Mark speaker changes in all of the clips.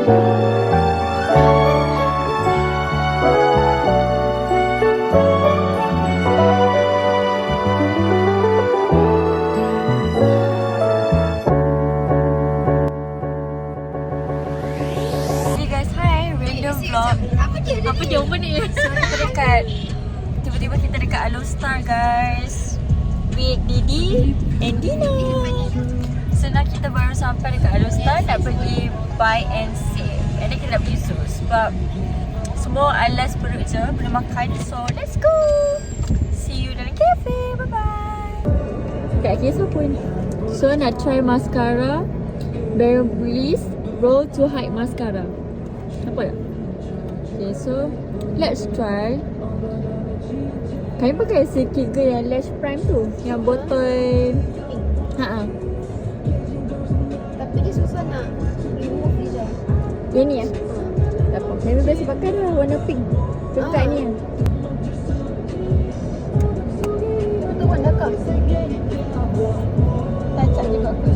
Speaker 1: Apa jawapan ni? So tiba-tiba kita dekat Alostar guys with Didi and Dina. So nak kita baru sampai dekat Alostar, nak pergi buy and save. And then kita nak pergi zoo sebab semua alas perut je, belum makan. So let's go. See you dalam cafe. Bye bye. Kat kisah pun. So nak try mascara Bare Breeze Roll to Hide Mascara. Apa tak? Okay, so let's try. Kami pakai sikit ke yang Lash Prime tu? Yang botol. Haa.
Speaker 2: Tapi dia susah nak remove je.
Speaker 1: Yang ni ya? Tak apa. Kami biasa pakai dah warna pink. Dekat ni ya.
Speaker 2: Itu warna kau.
Speaker 1: Tancap juga aku.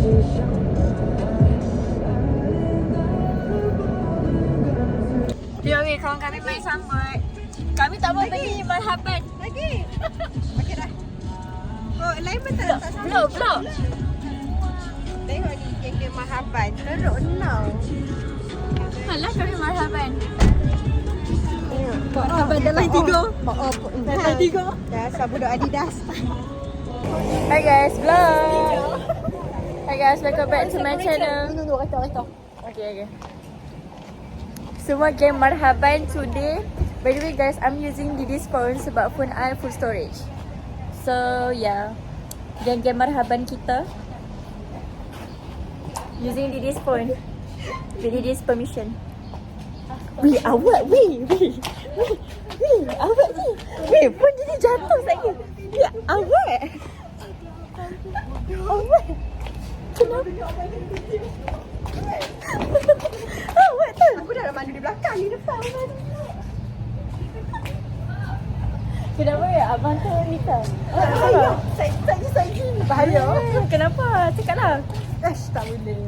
Speaker 1: Okay, kawan kami main sambut. Kami tak mau pergi marhaban.
Speaker 2: Lagi. Okey dah. Oh, lain pun tak sama.
Speaker 1: Belum.
Speaker 2: Tengok ni geng-geng marhaban. Teruk now.
Speaker 1: Alah kami marhaban.
Speaker 2: Tengok.
Speaker 1: Marhaban dalam tiga.
Speaker 2: Maaf.
Speaker 1: Dalam tiga.
Speaker 2: Dasar budak Adidas.
Speaker 1: Hi guys, vlog. Hi guys, welcome back to my channel.
Speaker 2: Tunggu, kata.
Speaker 1: Okay. Semua game marhaban today. By the way guys, I'm using Didi's phone sebab phone I full storage. So yeah, game marhaban kita using Didi's phone with Didi's permission. Weh, awak weh, awak ni. Weh, phone Didi jatuh lagi. Ya, awak. Kenapa? Awak tu.
Speaker 2: Aku dah mandu di belakang, di depan.
Speaker 1: Kenapa ya abang tu ni kan?
Speaker 2: Saya.
Speaker 1: Bahaya. Kenapa? Cakaplah.
Speaker 2: Tak boleh.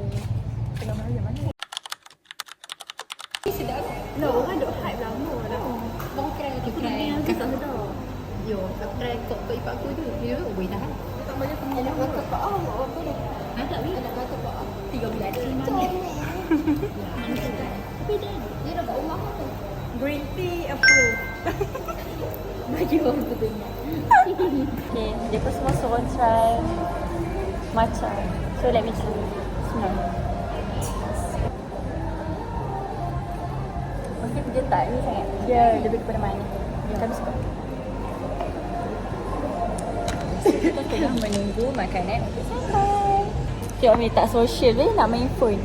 Speaker 2: Kena mana. Sedap. No, orang duk hype lama dah. Baru try. Sedap. Yo, aku try kok ipak aku tu. Dia boleh tahan. Tak boleh punya. Ada kata pak oh, apa ni? Ada kata pak 3 bulan. Tapi dia dah bawa rumah tu. Green tea approve. Bagi orang tu tengok.
Speaker 1: Okay, dia pun semua suruh try matcha. So let me try. Smell. Okay, dia tak ni sangat. Dia lebih kepada manis. Kami suka. Kita tengah menunggu makanan untuk sampai. Tengok ni tak social weh nak main phone.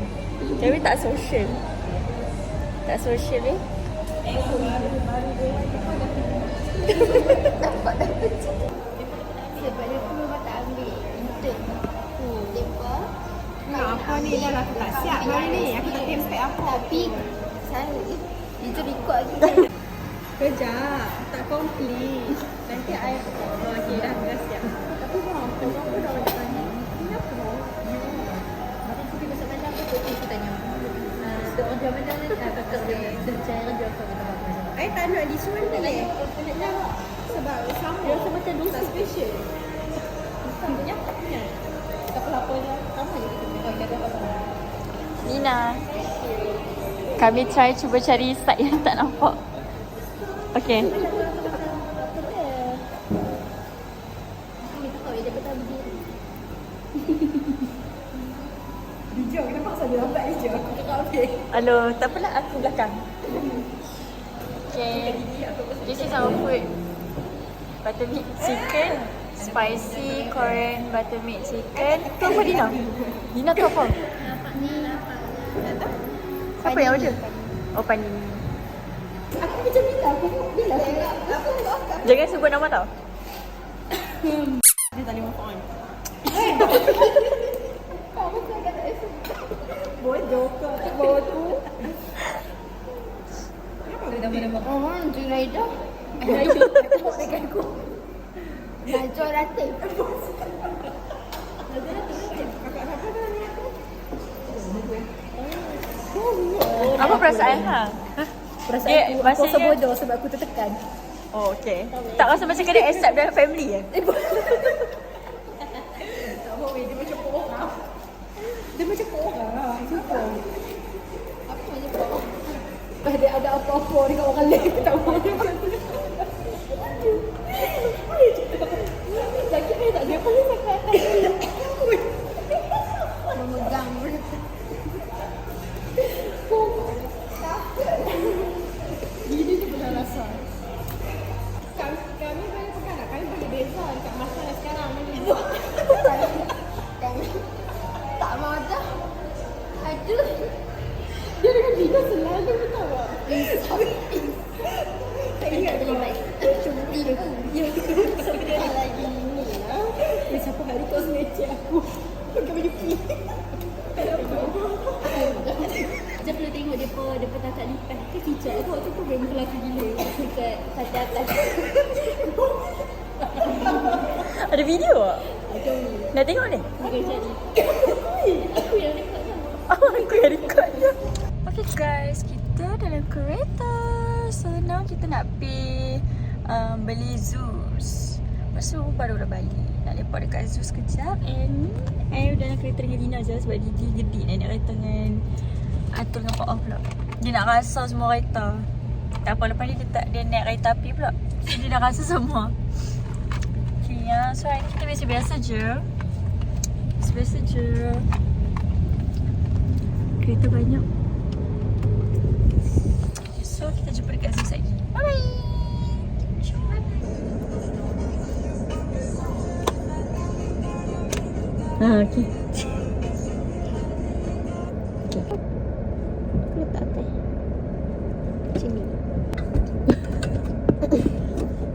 Speaker 1: Tapi tak social. Tak social weh.
Speaker 2: Dapat. Sebab dia tu memang tak ambil intern. Depa.
Speaker 3: Apa ni dah lah tak siap hari ni. Aku tak tempat apa.
Speaker 2: Tapi saya itu record lagi.
Speaker 3: Kejap. Tak complete. Nanti I okey dah siap. Tapi bang, korang pun dah tanya. Kenapa?
Speaker 2: Abang pergi besok macam apa tu aku tanya. Orang jual macam ni kakak dia cara jual kau kata apa.
Speaker 3: I tak nak this one ni. Sebab sama.
Speaker 2: Dia rasa macam dosa
Speaker 3: special.
Speaker 2: punya. Tak apa-apa je. Sama je kita kau kata apa.
Speaker 1: Nina. Kami try cuba cari site yang tak nampak. Okay.
Speaker 3: Bijak kenapa saja lambat je. Aku cakap okey.
Speaker 1: Hello, tak apalah aku belakang. Okay. This is our food. Buttermilk chicken, spicy Korean buttermilk chicken. Tu apa Dina? Dina tu apa? Apa yang order? Oh, panini.
Speaker 2: Aku macam bila
Speaker 1: Jangan sebut nama tau.
Speaker 3: Dia tak boleh move on. Bodoh kau tak bawa tu.
Speaker 2: Oh, Zuraida.
Speaker 1: Tengok dekat aku.
Speaker 2: Najwa Ratib.
Speaker 1: Apa perasaan hang?
Speaker 2: Perasaan
Speaker 1: Dia
Speaker 2: aku
Speaker 1: maksudnya-
Speaker 2: rasa bodoh sebab aku tertekan.
Speaker 1: Oh, okay. Tak rasa macam kena accept dalam family eh?
Speaker 2: Tak apa weh, dia macam orang. Dia macam orang. Suka. Apa macam orang? Dia ada apa-apa dengan orang lain tak mahu. Lagi saya tak ada pun cakap atas dia. Memegang mereka. Gini dia pernah rasa. Kami banyak pekan tak? Kami bagi beza dekat masa yang sekarang ni. Kami tak mahu dah. Aduh. Dia dengan Dina selalu tahu tak? Tak ingat dia baik. Cumpi dia. Ya, sampai dia lagi ni lah. Dia siapa hari kau semecik aku. Pakai baju pink. Macam kalau tengok dia pun tak lipat ke kicap tu. Waktu tu memang lelaki gila. Dekat kaki atas.
Speaker 1: Ada video tak?
Speaker 2: Aduh.
Speaker 1: Nak tengok ni?
Speaker 2: Bukan jadi. Aku yang rekod tau.
Speaker 1: Oh, aku yang record je. Okay guys, kita dalam kereta. So now kita nak pergi beli Zeus. Lepas tu baru dah balik. Nak lepak dekat Zeus kejap. And I dalam kereta dengan Dina je sebab Didi gedik naik kereta dengan Atul dengan Pak Off pula. Dia nak rasa semua kereta. Tak apa, lepas ni dia naik kereta api pula. So dia dah rasa semua. Okay, so hari ni kita biasa-biasa je. Biasa-biasa je. Kereta banyak. So kita jumpa dekat Zeus lagi. Bye bye. Okay.
Speaker 2: Letak apa? Sini.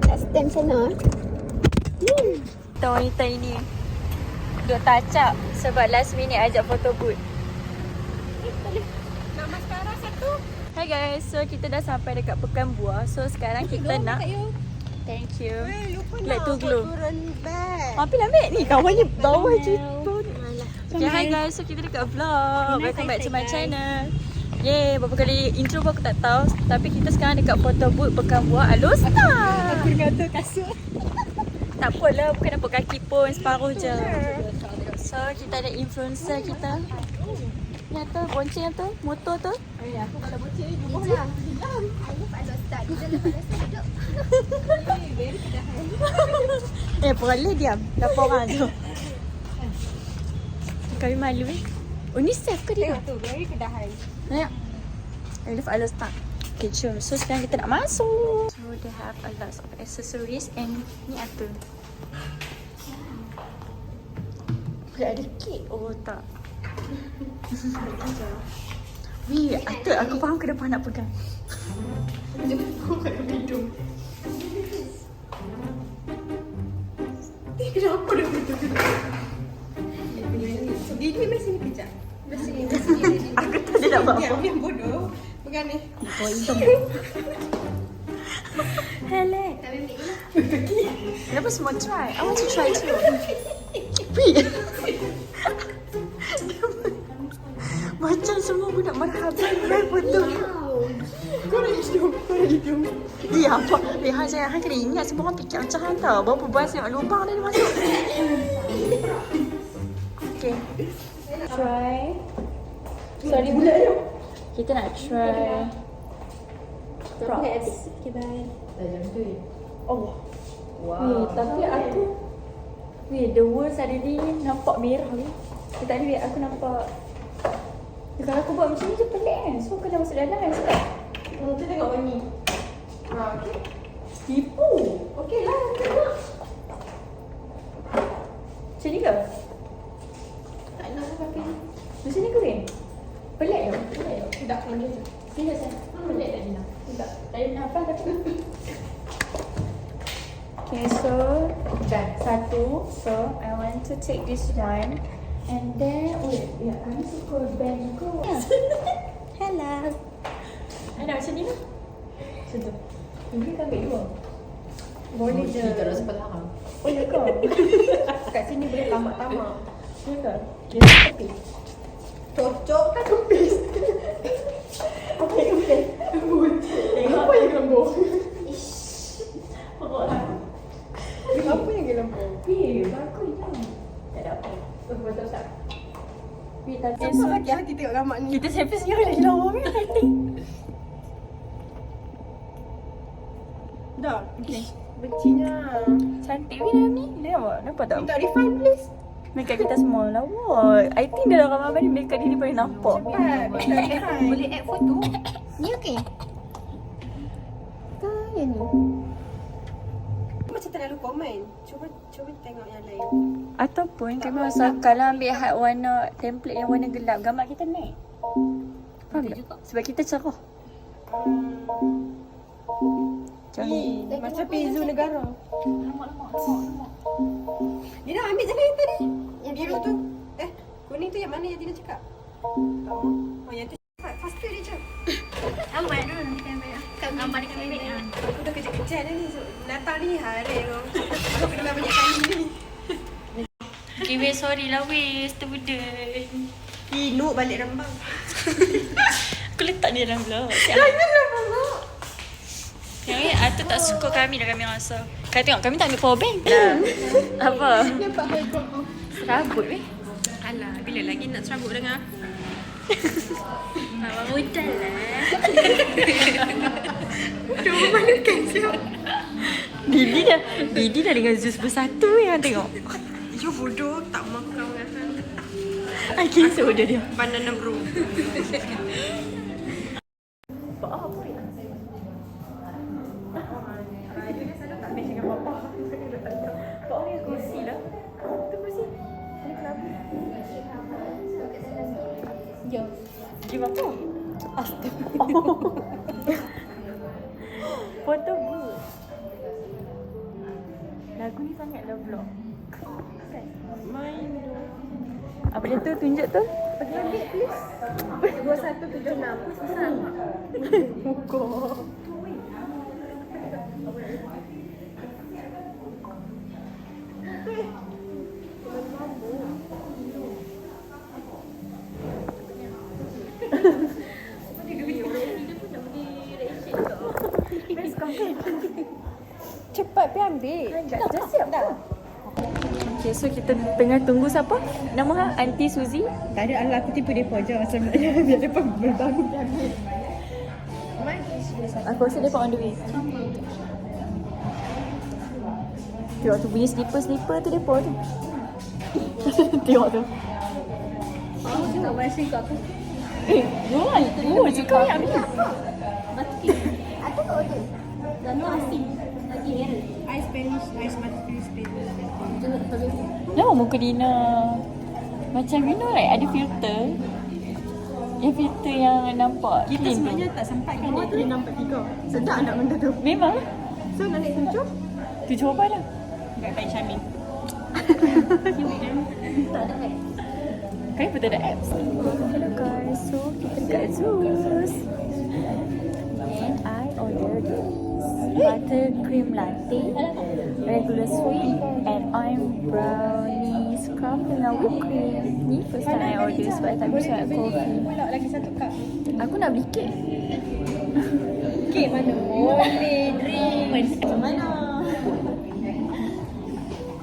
Speaker 2: Tak stand sana.
Speaker 1: Kita wanita ini duk touch up sebab last minute ajak photo boot.
Speaker 3: Nak maskara satu.
Speaker 1: Hi guys, so kita dah sampai dekat Pekan Buah. So sekarang kita nak thank you.
Speaker 3: Lupa
Speaker 1: Let to glow.
Speaker 3: turun bag.
Speaker 1: Ambil ambil ni kawannya bawah je tu. Okay, hi guys, so kita dekat vlog. Welcome back to my channel. Yeay, berapa kali intro pun aku tak tahu. Tapi kita sekarang dekat photo booth Pekan Buah Alostar.
Speaker 2: Aku dengan tu kasut.
Speaker 1: Tak apalah, bukan nampak kaki pun, separuh je. So kita ada influencer kita. Yang tu, bonceng tu, motor tu.
Speaker 2: Aku kalau bocor ni duduk lah. Aku pada start. Dia dah pada start duduk. Very kedahan.
Speaker 1: Boleh diam. Dapat orang tu. Kami malu eh. Oh ni safe ke dia?
Speaker 3: Tu very kedahan.
Speaker 1: Nak. I love Alostar. Okay, jom. So sekarang kita nak masuk. So they have a lot of accessories and ni apa? Boleh ada kek? Oh tak. Wih, Atuk, aku faham kenapa nak pegang.
Speaker 3: Kenapa dia begitu? Didi masih ni kejap. Masih ni.
Speaker 1: Aku tak ada nak buat apa.
Speaker 3: Diam bodoh. Pegang ni.
Speaker 1: Oh, hitam. Hello. Kenapa semua try? I want to try too. Wih. Macam semua budak marhaban betul.
Speaker 3: Kau dah hidung.
Speaker 1: Dia apa? Han saya Han kena ingat semua orang fikir macam Han tau. Berapa buas tengok lubang dia masuk. Okay. Try. Sorry pula tu. Kita nak try. Props. Okay, bye. Oh. Wow. Tapi aku the world suddenly nampak merah ni. Tadi aku nampak. Kalau aku buat macam ni je pelik kan. So kena masuk dalam kan sebab.
Speaker 3: Nanti tengok wangi. Okey.
Speaker 1: Tipu.
Speaker 3: Okey lah, tengok.
Speaker 1: Macam ni ke?
Speaker 3: Tak nak pakai ni.
Speaker 1: Macam ni ke Rin? Pelik ke? Pelik ke?
Speaker 3: Tak, macam tu.
Speaker 1: Serius kan? Pelik tak Dina? Tak. Tak ada nafas tapi. Okay, so satu. So I want to take this one. And then, ya kami suka band juga. Hello. Ada macam ni lah. Macam tu. Ini kan ambil dua. Boleh je.
Speaker 2: Tak rasa pelan.
Speaker 1: Oh ya ke? Kat sini boleh tamak-tamak. Ya ke? Dia tepi.
Speaker 3: Cocok kan tupis.
Speaker 1: Kau
Speaker 3: Siapa lagi hati tengok gambar ni?
Speaker 1: Kita selfie sendiri lagi lawa ni.
Speaker 3: Dah. Bencinya.
Speaker 1: Cantik ni dalam ni. Nampak tak?
Speaker 3: Minta refund please.
Speaker 1: Makeup kita semua lawa. I think dalam ramai ni makeup ni paling nampak.
Speaker 3: Cepat. Minta refund.
Speaker 2: Boleh add foto? Ni okey? Tak yang ni.
Speaker 3: Macam terlalu komen. Cuba tengok yang lain.
Speaker 1: Ataupun kami rasa kalau ambil hard warna template yang warna gelap, gambar kita naik. Faham tak? Sebab kita cerah. Macam ni.
Speaker 3: Macam Pizu negara. Dina ambil je yang tadi. Yang biru tu. Kuning tu yang mana yang Dina cakap? Oh yang tu cepat. Faster dia cakap.
Speaker 2: Ambil dulu di kamera. Gambar di kamera.
Speaker 3: Aku dah kejar-kejar dah ni. Natal ni hari tu. Aku kena banyak kali ni.
Speaker 1: Okay, weh, sorry lah weh, terbudan.
Speaker 3: Nuk balik rambang.
Speaker 1: Aku letak dia dalam vlog.
Speaker 3: Jangan rambang.
Speaker 1: Yang ni, Atu tak suka kami dah kami rasa. Kau tengok, kami tak ambil power bank. Apa?
Speaker 3: Nampak hydro.
Speaker 1: Serabut weh.
Speaker 3: Alah, bila lagi nak serabut dengan aku?
Speaker 1: Abang muda lah.
Speaker 3: Dah memalukan siap.
Speaker 1: Didi dah dengan Zeus bersatu yang tengok.
Speaker 3: You bodoh, tak makan dengan
Speaker 1: I kisah dia.
Speaker 3: banana bro.
Speaker 2: Ya.
Speaker 1: Give apa? Astaga. Foto good. Lagu ni sangat love vlog.
Speaker 3: Main tu.
Speaker 1: Apa dia tu? Tunjuk tu.
Speaker 3: Bagi ambil please. 2176. Susah.
Speaker 1: Muka.
Speaker 3: Cepat pergi ambil. Dah siap dah.
Speaker 1: Okay, so kita tengah tunggu siapa? Nama Aunty Suzy.
Speaker 3: Tak ada, Allah aku tipu depa je sebenarnya. Biar depa berbangun dia ambil.
Speaker 1: Aku rasa dia on the way. Tengok tu bunyi slipper tu depa tu. Tengok tu.
Speaker 2: Aku tengok masih kat aku.
Speaker 1: Kau yang ambil.
Speaker 2: Mati. Ada tak order? Dan no asin. Lagi merah.
Speaker 3: I Spanish, I mati Spanish.
Speaker 2: Tengok tak
Speaker 1: Nama muka Dina. Macam you know like ada filter. Yang filter yang nampak
Speaker 3: Kita
Speaker 1: clean tu.
Speaker 3: sebenarnya tak sempat kan dia nampak 3. Sedap nak benda tu.
Speaker 1: Memang.
Speaker 3: So nak naik 7?
Speaker 1: Tujuh apa dah?
Speaker 3: Enggak kayak Syamil.
Speaker 2: tak ada kan?
Speaker 1: Kami pun tak ada apps. Hello guys, so kita dekat Zeus. And I ordered buttercream latte, regular sweet, and I'm brownie scrub dengan whipped cream. Ni first time I order sebab I tak bisa nak coffee.
Speaker 3: Pula lagi satu cup.
Speaker 1: Aku nak beli kek.
Speaker 3: Kek mana? Boleh drink. Macam mana?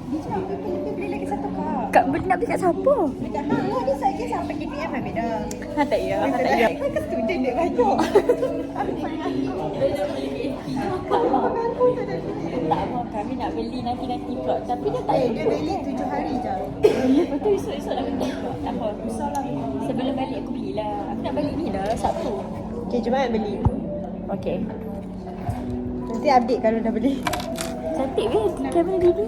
Speaker 3: Dia cakap kita beli lagi satu cup.
Speaker 1: Kak nak beli kat siapa?
Speaker 3: Dekat hang lah, dia saya sampai KPM habis dah.
Speaker 1: Ha tak ya, ha tak ya.
Speaker 3: Kan student dia banyak.
Speaker 1: Tak mau kami nak beli nanti pula. Tapi dia tak
Speaker 3: Dia beli 7 hari je.
Speaker 1: Lepas tu esok nak beli pula. Tak apa. Sebelum balik aku belilah. Aku nak balik ni lah, Sabtu.
Speaker 3: Okay, jom beli.
Speaker 1: Okay.
Speaker 3: Nanti update kalau dah beli.
Speaker 1: Cantik weh, kamera Didi.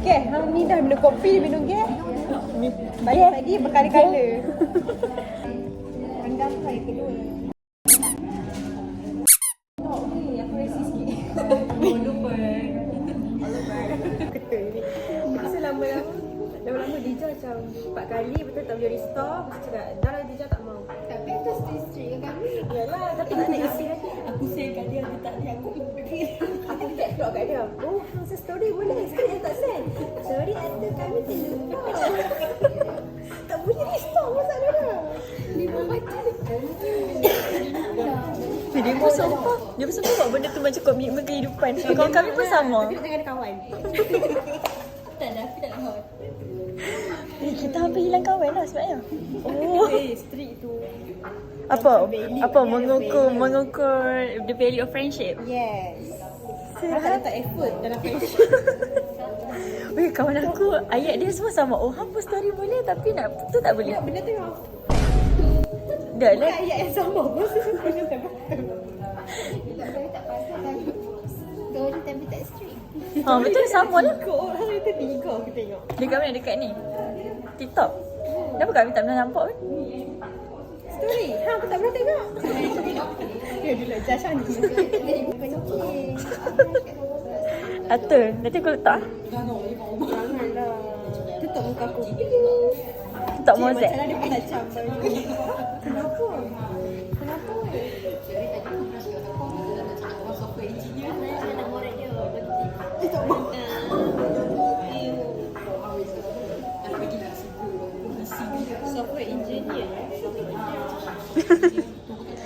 Speaker 3: Gas, hang ni dah minum kopi, dia minum gas. Pagi-pagi berkala-kala. Rendam hari kedua. Oh, okey, aku rasa sikit. Lupa. Ketul ni. So lama-lama Dija macam 4 kali betul tak boleh restore. Lepas tu cakap, dah lah Dija tak mau. Tapi tu street kan kami. Yalah, tapi tak naik api lagi.
Speaker 1: Aku send kat dia tak ni aku.
Speaker 3: Aku tag vlog kat dia. Oh, masa story boleh. Sekarang dia tak send. Sorry, ada kami terlupa. Tak boleh restore masalah dia. 5 macam
Speaker 1: Dia pun sumpah. Dia pun sumpah buat benda tu macam komitmen kehidupan. Kawan kami pun sama.
Speaker 3: Tapi jangan ada kawan.
Speaker 2: Tak ada, aku tak nak.
Speaker 1: Kita hampir Tapi hilang kawan lah sebabnya. Oh.
Speaker 3: Street tu.
Speaker 1: Apa mengukur the value of friendship.
Speaker 3: Yes. Tak letak effort dalam friendship.
Speaker 1: Weh, kawan aku ayat dia semua sama. Oh, hapus story boleh tapi nak tu tak boleh.
Speaker 3: Tak benda tengok.
Speaker 1: Dah lah.
Speaker 3: Ayat yang sama pun. Benda tak betul.
Speaker 2: Tak pasal kan. Story tapi tak stream.
Speaker 1: Ha, betul sama lah.
Speaker 3: Kau orang itu 3 aku tengok.
Speaker 1: Dekat mana? Dekat ni. TikTok. Kenapa kami tak pernah nampak pun?
Speaker 3: Story. Aku tak pernah tengok. Dia dulu judge ni.
Speaker 1: Atul. Nanti aku letak.
Speaker 3: Janganlah. Tutup muka aku.
Speaker 1: Tak mozek.
Speaker 3: Macam dia pun tak campur. Kenapa? Kenapa? Software engineer.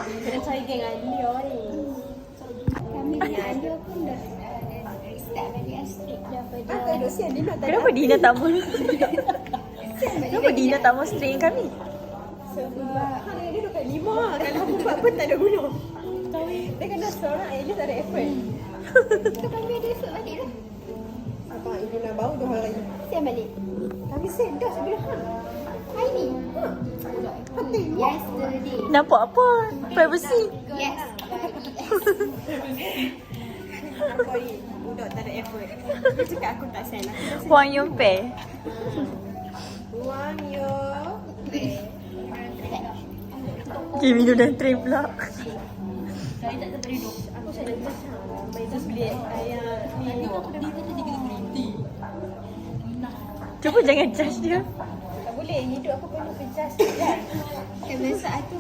Speaker 3: Kena cari geng Alio ni.
Speaker 2: Kami ni ada pun dah start dari Astrid daripada
Speaker 3: Tak duk sian dia nak tak
Speaker 1: Kenapa Dina tak mau? Kenapa Dina tak mau string kami?
Speaker 3: sebab dia duduk kat 5. Kalau aku buat pun tak ada guna. Dia kena seorang at least ada effort.
Speaker 2: tu kami ada effort balik lah.
Speaker 3: Abang ibu nak bau 2 hari.
Speaker 2: Siap balik.
Speaker 3: Kami send dah sebelum
Speaker 2: Hari ni.
Speaker 3: penting.
Speaker 2: Yesterday.
Speaker 1: Nampak apa? Privacy.
Speaker 2: Yes.
Speaker 3: Nampak ni budak tak ada effort. Dia cakap aku tak send. Aku dah send.
Speaker 1: Wang Yun Pei.
Speaker 3: Wang yo.
Speaker 1: Kimi minum dan train pula.
Speaker 3: Saya tak dapat hidup. Aku saya dah macam main just beli ayam ni. Aku dah beli tadi kita green tea.
Speaker 1: Cuba jangan judge dia.
Speaker 3: Tak boleh hidup aku perlu adjust kan.
Speaker 2: Masa aku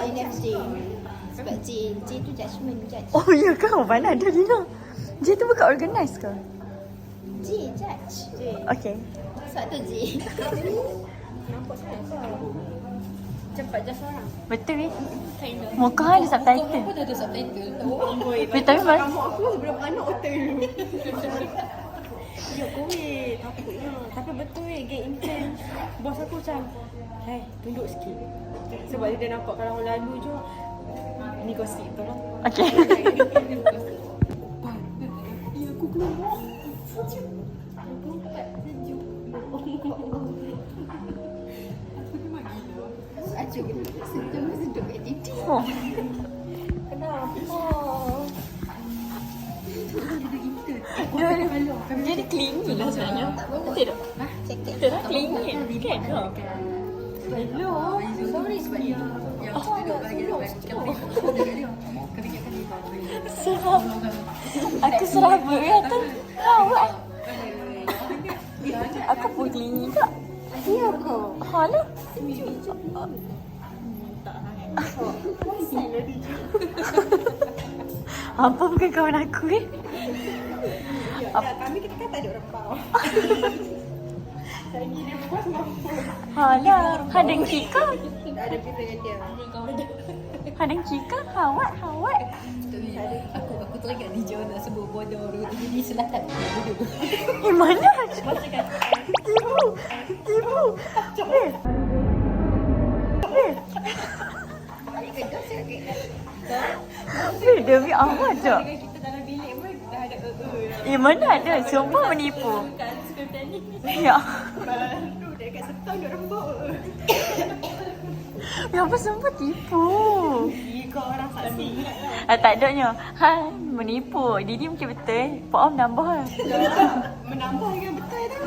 Speaker 2: INFJ. Sebab J tu judgement judge.
Speaker 1: Oh ya kau mana ada Dina? Dia tu bukan organize ke?
Speaker 2: J judge.
Speaker 1: Okay.
Speaker 2: Sebab tu J.
Speaker 3: Nampak sangat kau. Cepat just orang.
Speaker 1: Betul ni. Muka ada subtitle.
Speaker 3: Aku dah ada subtitle. Amboi.
Speaker 1: Tapi
Speaker 3: Kamu aku sebelum anak otak dulu. Ya kowe takutnya. Tapi betul gay intense. Bos aku macam, "Hai, tunduk sikit." Sebab dia nampak kalau orang lalu je ni gosip tolong.
Speaker 1: Okay.
Speaker 3: Ya aku keluar.
Speaker 2: Acuh sentuh kat titik.
Speaker 1: Oh.
Speaker 3: Kenapa?
Speaker 1: Dia ada clingy lah sebenarnya. Betul tak? Betul tak? Clingy kan?
Speaker 3: Hello. Sorry sebab dia.
Speaker 1: Seram. Aku serabut ya tu. Awak. Aku pun clingy tak?
Speaker 3: Ya kau.
Speaker 1: Hala. Apa bukan kawan aku
Speaker 3: Kami kita kan tak ada orang bawah. Lagi dia bos mampu.
Speaker 1: Hala. Hadang Kika.
Speaker 3: Tak ada kita dengan dia.
Speaker 1: Hadang Kika. Hawat.
Speaker 2: Aku teringat di Jawa nak sebut bodoh orang tu jadi selatan bodoh.
Speaker 1: Mana? Tipu. Demi Allah tak?
Speaker 3: Dengan kita dalam bilik pun dah ada
Speaker 1: Mana ada? Sumpah menipu.
Speaker 3: Kat sekitar ni.
Speaker 1: Ya.
Speaker 3: Baru dekat setahun dia orang bawa.
Speaker 1: Ya apa sumpah tipu.
Speaker 3: Kau orang saksi.
Speaker 1: Tak adanya. Menipu. Didi mungkin betul. Pak Om nambah lah.
Speaker 3: Menambah dengan betul tu.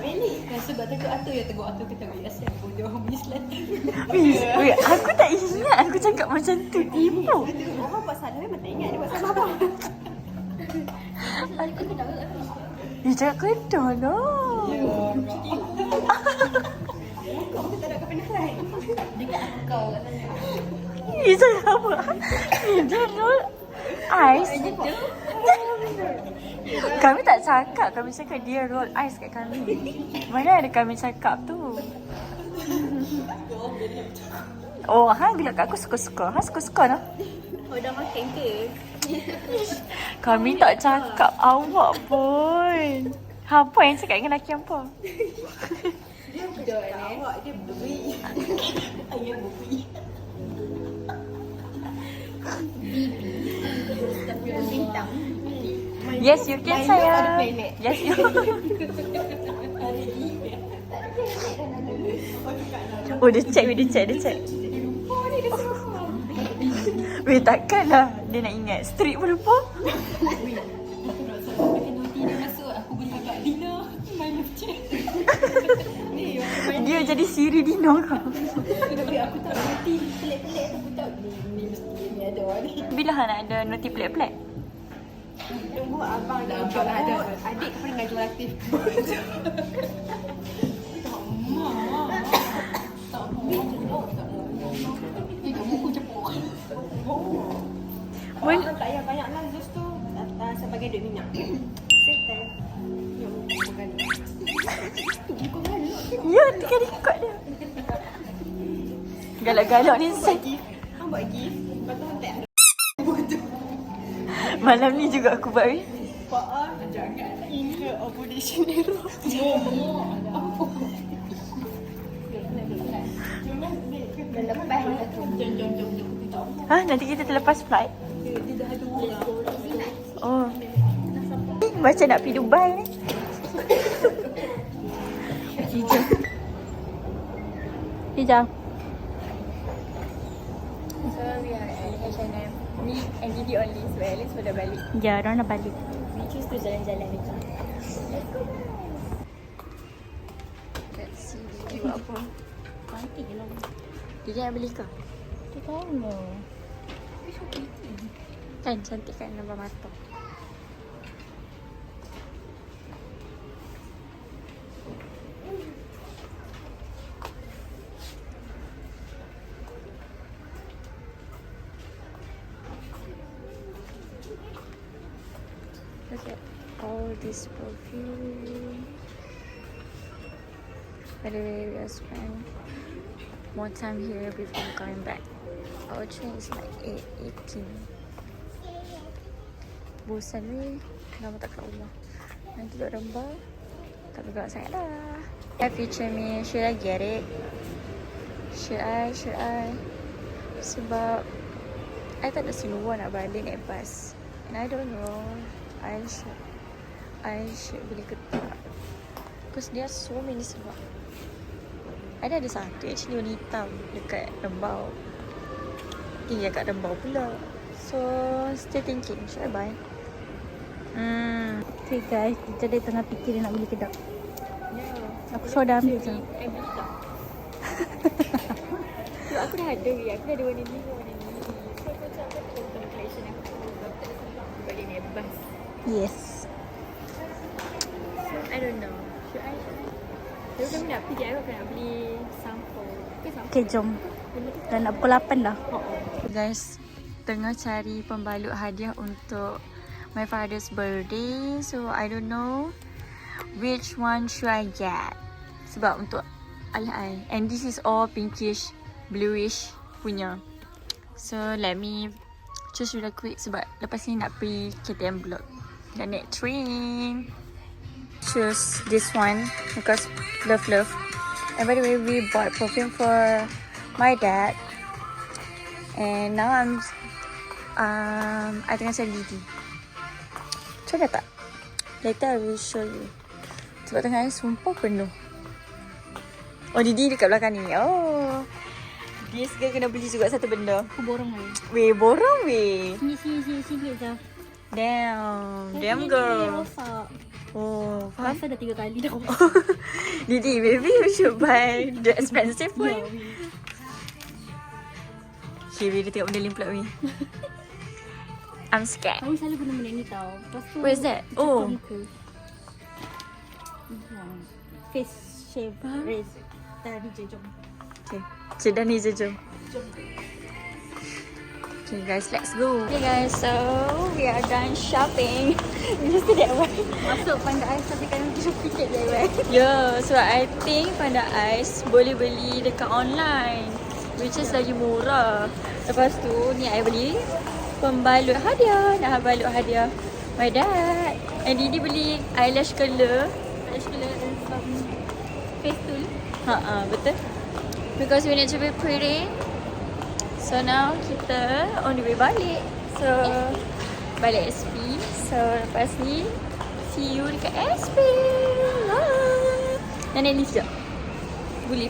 Speaker 3: Really?
Speaker 2: Sebab takut atur yang tegur atur kita bagi asal bodoh orang beli selatan.
Speaker 1: Weh, aku tak ingat aku cakap macam tu. Tipu.
Speaker 3: Orang buat salah memang tak ingat dia buat salah apa.
Speaker 1: Dia cakap kedah lah.
Speaker 3: Kau tak ada kebenaran.
Speaker 2: Dekat kau katanya.
Speaker 1: Dia cakap apa? Dia roll ice. Kami tak cakap. Kami cakap dia roll ice kat kami. Mana ada kami cakap tu? Oh, gelak kat aku suka-suka. Suka-suka lah.
Speaker 3: Oh, dah makan ke?
Speaker 1: Kami tak cakap awak pun. Apa yang cakap dengan lelaki apa?
Speaker 3: Dia bukan awak, dia beri. Ayah beri. Bintang.
Speaker 1: Yes, you can
Speaker 3: My
Speaker 1: sayang.
Speaker 3: love ada planet.
Speaker 1: Yes, you. Oh, dia check. Weh, takkan lah dia nak ingat. Street pun lupa. Dia jadi Siri Dino kau.
Speaker 3: Tapi aku tak ngerti pelik-pelik aku tak ni mesti ni ada orang ni.
Speaker 1: Bila nak ada noti pelik-pelik?
Speaker 3: Tunggu abang nak jual ada. Adik pernah jual aktif.
Speaker 1: Well,
Speaker 3: Tak payah banyak lah Zuz tu. Sebagai duit minyak. Settle.
Speaker 1: ya, tengah record dia. Galak-galak ni Zai.
Speaker 3: Hang buat gift. Lepas tu hang tak ada.
Speaker 1: Malam ni juga aku buat weh.
Speaker 3: Pak jangan ingat obligation error. Lepas jom.
Speaker 1: Ha, nanti kita terlepas flight.
Speaker 3: Dia dah ada orang.
Speaker 1: Oh. Macam nak pergi Dubai ni. Hijau.
Speaker 3: So we are at H&M. Me and Didi only. So at least dah balik.
Speaker 1: Ya, orang nak balik.
Speaker 3: We choose to jalan-jalan ni. Let's go.
Speaker 1: Let's see Didi buat apa.
Speaker 3: Cantik je lah.
Speaker 1: Didi nak beli ke?
Speaker 3: Dia tahu lah.
Speaker 1: Kan cantik kan nampak mata. Look at all this perfume. By the way, we are spending more time here before going back. Our train is like 8:18. Bosan weh. Lama tak kat rumah. Nanti duduk rembang. Tak bergerak sangat dah. Future me, should I get it? Should I? Sebab I tak ada seluar nak balik naik bas. And I don't know. I should beli ke tak. Because there are so many seluar. Ada satu actually warna hitam dekat Rembau. Tinggal kat Rembau pula. So still thinking, should I buy? Okay guys, kita dah tengah fikir nak beli kedap. Aku sudah ambil je.
Speaker 3: I beli tak? So, aku dah ada warna ni. So macam apa tentang collection aku. Tak sempat balik naik bas.
Speaker 1: Yes.
Speaker 3: So I don't know. Should I? Tapi kami nak pergi, aku nak beli sample.
Speaker 1: Okay, jom. Dah nak pukul 8 dah. Guys, tengah cari pembalut hadiah untuk my father's birthday. So I don't know which one should I get. Sebab untuk ayah I. And this is all pinkish, bluish punya. So let me choose really quick sebab lepas ni nak pergi KTM Block. Nak naik train. Choose this one because love. And by the way, we bought perfume for my dad. And now I tengah cari Didi. Coba tak? Later I will show you. Sebab tengah air sumpah penuh. Oh, Didi dekat belakang ni. Oh. Dia sekarang kena beli juga satu benda.
Speaker 3: Aku borong ni.
Speaker 1: Weh, borong weh.
Speaker 3: Sini je.
Speaker 1: Damn girl. Oh, faham?
Speaker 3: Rasa dah 3 kali dah.
Speaker 1: Didi, maybe you should buy the expensive one. Okay, dia tengok benda lain pula weh. I'm scared.
Speaker 3: Kamu selalu guna benda ni tau. Lepas tu
Speaker 1: Where's that?
Speaker 3: cakap
Speaker 1: Oh.
Speaker 3: muka. Face shave razor. Tadi je jom.
Speaker 1: Okay, Cedah ni je jom. Okay guys, let's go. Okay guys, so we are done shopping. Just that way.
Speaker 3: Masuk Panda Ice tapi kan kita tiket je right.
Speaker 1: Yeah, so I think Panda Ice boleh beli dekat online, which is lagi murah. Lepas tu ni I beli pembalut hadiah. Nak balut hadiah My dad. And Didi beli eyelash curler.
Speaker 2: Eyelash curler and some face tool.
Speaker 1: Betul. Because we need to be pretty. So now kita on the way balik. So balik SP. So lepas ni see you dekat SP. Dan naik lift je. Boleh.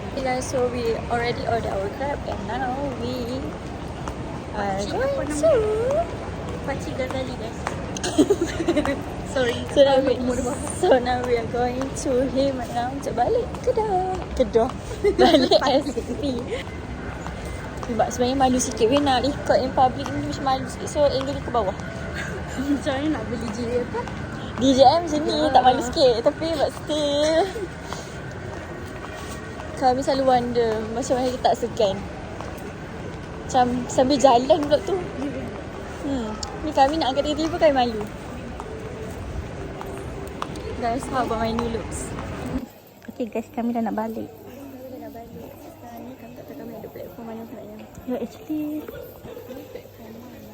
Speaker 1: Okay guys, so we already ordered our Grab and now we are going to
Speaker 2: Pakcik Ghazali guys. Sorry.
Speaker 1: So now we are going to him right now untuk balik Kedah. Balik SP. Sebab sebenarnya malu sikit weh nak record in public ni macam malu sikit. So angle dia ke bawah.
Speaker 2: Macam mana nak beli je apa?
Speaker 1: DJM macam ni tak malu sikit. Tapi but still kami selalu wonder macam mana kita tak segan. Macam sambil jalan pula tu. Ni kami nak angkat tiba-tiba kami malu. Guys, how about my new looks?
Speaker 2: Okay guys, kami dah nak balik. Sekarang ni kami tak tahu kami ada platform mana sebenarnya.
Speaker 1: No, actually
Speaker 2: Platform mana?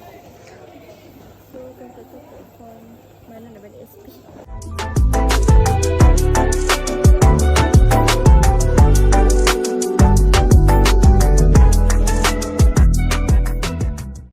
Speaker 2: So kami tak tahu platform mana nak balik SP.